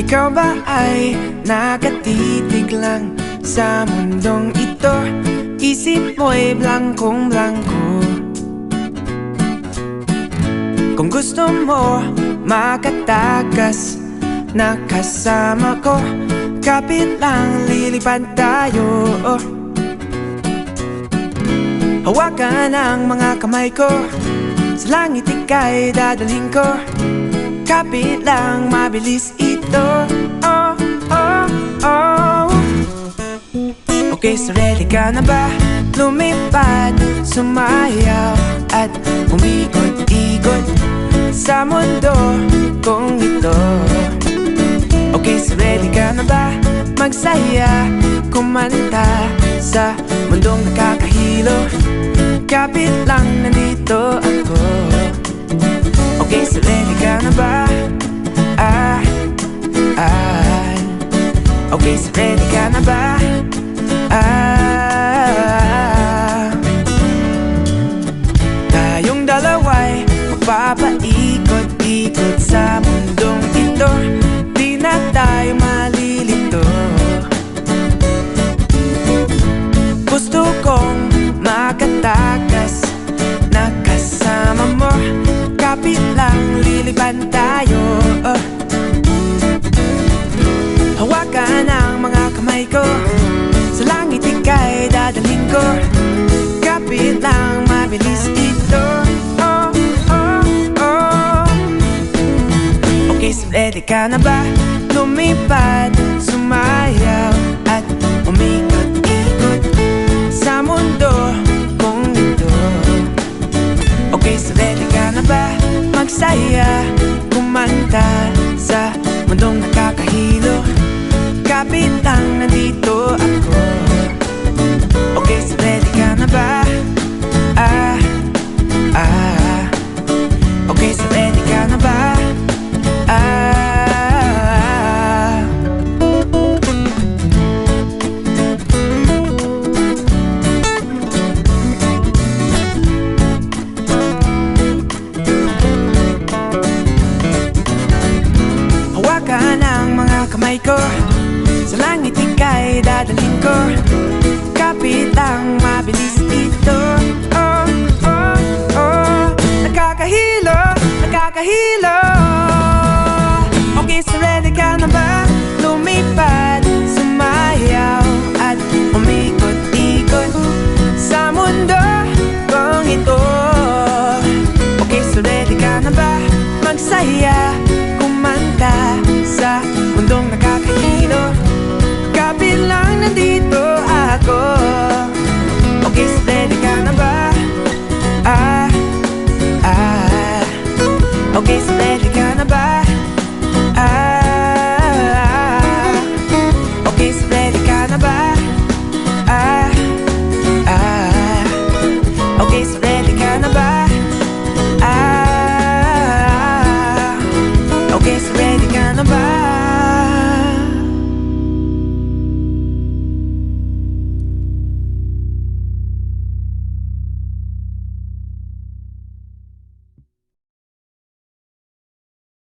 Ikaw ba ay nakatitig lang sa mundong ito? Isip mo'y blankong-blanko. Kung gusto mo makatakas na kasama ko, kapit lang lilipad tayo. Hawakan ang mga kamay ko, sa langit ika'y dadalhin ko. Kapit lang, mabilis ito. Oh, oh, oh. Okay, so ready ka na ba? Lumipad, sumayaw at umikot-ikot sa mundo kong ito. Okay, so ready ka na ba? Magsaya, kumanta sa mundong nakakahilo. Kapit lang, nandito ako. Okay, so ready ka na ba? Okay, so ready ka na ba? Tayong dalawa'y magpapaikot-ikot sa mundong ito. Di na tayo malilito. Gusto kong makatakas na kasama mo. Kapit lang, lilipan tayo. Hawakan ang mga kamay ko, sa langit ika'y dadalhin ko. Kapit lang, mabilis ito. Oh, oh, oh. Okay, so ready ka na ba? Lumipad, sumayaw at umikot-ikot sa mundo kong ito. Okay, so ready ka na ba? Magsaya, kumanta sa mundong nakakahilo. Kapit lang, nandito ako. Okay, so ready ka na ba? Okay, so ready ka na ba? Hawakan ang mga kamay ko, sa langit ika'y dadalhin ko. Kapit lang, mabilis ito. Oh, oh, oh. Nakakahilo, nakakahilo. Okay, so ready ka na ba? Lumipad, sumayaw at umikot-ikot sa mundo kong ito. Okay, so ready ka na ba? Magsaya,